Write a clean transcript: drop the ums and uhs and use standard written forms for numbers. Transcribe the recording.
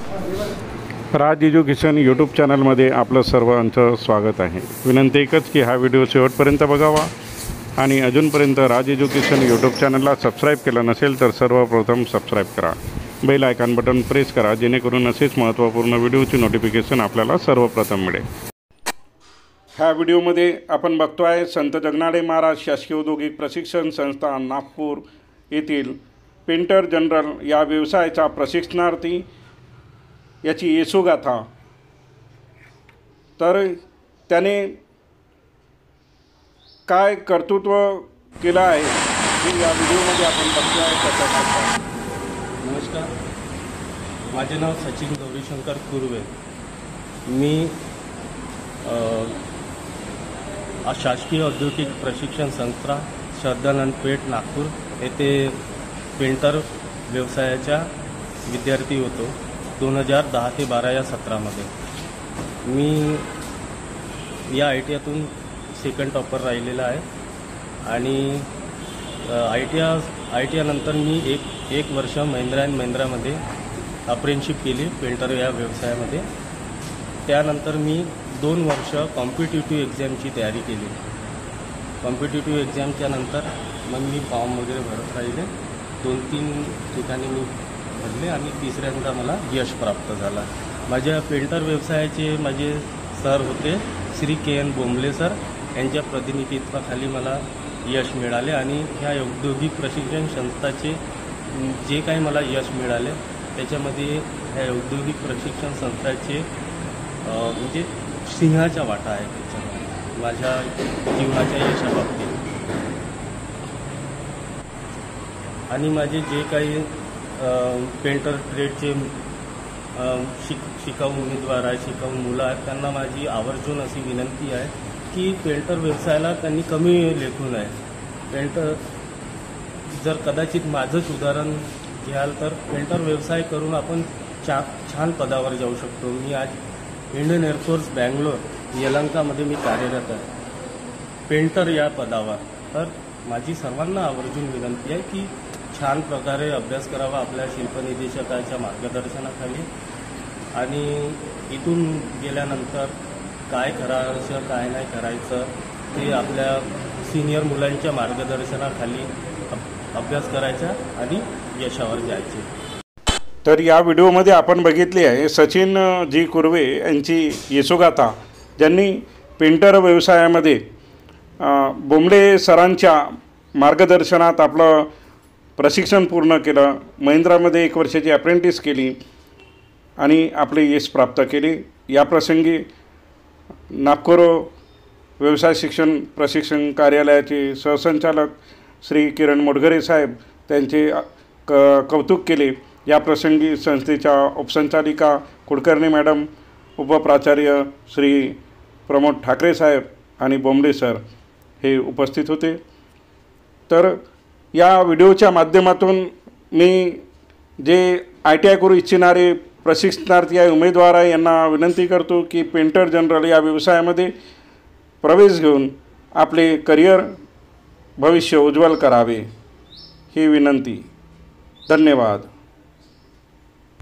राज education YouTube चॅनलमध्ये आपलं सर्वांचं स्वागत आहे। विनंती एकच की हा व्हिडिओ शेवटपर्यंत बघावा आणि अजूनपर्यंत राज एज्युकेशन यूट्यूब चॅनलला सबस्क्राईब केलं नसेल तर सर्वप्रथम सबस्क्राईब करा, बेल आयकॉन बटन प्रेस करा, जेणेकरून असेच महत्त्वपूर्ण व्हिडिओची नोटिफिकेशन आपल्याला सर्वप्रथम मिळेल। ह्या व्हिडिओमध्ये आपण बघतो आहे संत जगनाडे महाराज शासकीय औद्योगिक प्रशिक्षण संस्था नागपूर येथील पेंटर जनरल या व्यवसायाचा प्रशिक्षणार्थी याची यशोगाथा। तर त्याने काय कर्तृत्व केलं आहे हे या व्हिडिओमध्ये आपण बघतो आहे। नमस्कार, माझे नाव सचिन गौरीशंकर कुर्वे। मी शासकीय औद्योगिक प्रशिक्षण संस्था श्रद्धानंद पेठ नागपूर येथे पेंटर व्यवसायाचा विद्यार्थी होतो। 2010 ते 12 या सत्रामध्ये मी या ITIतून सेकंड टॉपर राहिलेला आहे आणि ITI नंतर मी एक वर्ष महिंद्रा अँड महिंद्रामध्ये अप्रेंटिसशिप केली पेंटर या व्यवसायामध्ये। त्यानंतर मी 2 वर्ष कॉम्पिटिटिव्ह एक्झामची तयारी केली। कॉम्पिटिटिव्ह एक्झामच्या नंतर मग मी फॉर्म वगैरे भरत राहिले, 2-3 ठिकाणी मी भरले आणि तिसऱ्यांदा मला यश प्राप्त झाला। माझ्या पेंटर व्यवसायाचे माझे सर होते श्री KN बोंबले सर, यांच्या प्रतिनिधित्वाखाली मला यश मिळाले आणि ह्या औद्योगिक प्रशिक्षण संस्थाचे जे काही मला यश मिळाले त्याच्यामध्ये ह्या औद्योगिक प्रशिक्षण संस्थाचे म्हणजे सिंहाचा वाटा आहे त्याच्यामध्ये माझ्या जीवनाच्या यशाबाबतीत। आणि माझे जे काही पेंटर ट्रेडचे शिकाऊ उमेदवार आहे, शिकाऊ मुलं आहेत, त्यांना माझी आवर्जून अशी विनंती आहे की पेंटर व्यवसायाला त्यांनी कमी लेखू नये। पेंटर जर कदाचित माझंच उदाहरण घ्याल तर पेंटर व्यवसाय करून आपण छान पदावर जाऊ शकतो। मी आज इंडियन एअरफोर्स बँगलोर यलहंकामध्ये मी कार्यरत आहे पेंटर या पदावर। तर माझी सर्वांना आवर्जून विनंती आहे की छान प्रकारे अभ्यास करावा आपल्या शिल्पनिदेशकाच्या मार्गदर्शनाखाली आणि इथून गेल्यानंतर काय करायचं काय नाही करायचं ते आपल्या सिनियर मुलांच्या मार्गदर्शनाखाली अभ्यास करायचा आणि यशावर जायचे। तर या व्हिडिओमध्ये आपण बघितली आहे सचिन जी कुर्वे यांची यशोगाथा, ज्यांनी पेंटर व्यवसायामध्ये बोंबले सरांच्या मार्गदर्शनात आपलं प्रशिक्षण पूर्ण केलं, महिंद्रामध्ये 1 वर्षाची अप्रेंटिस केली आणि आपले यश प्राप्त केले। या प्रसंगी नागपूर व्यवसाय शिक्षण प्रशिक्षण कार्यालयाचे सहसंचालक श्री किरण मोडघरे साहेब त्यांचे कौतुक केले। या प्रसंगी संस्थेच्या उपसंचालिका कुलकर्णी मॅडम, उपप्राचार्य श्री प्रमोद ठाकरे साहेब आणि बोंबले सर हे उपस्थित होते। तर या व्हिडिओच्या माध्यमातून मी जे ITI करू इच्छिणारे प्रशिक्षणार्थी आहे, उमेदवार आहे, यांना विनंती करतो की पेंटर जनरल या व्यवसायामध्ये प्रवेश घेऊन आपले करिअर भविष्य उज्ज्वल करावे ही विनंती। धन्यवाद।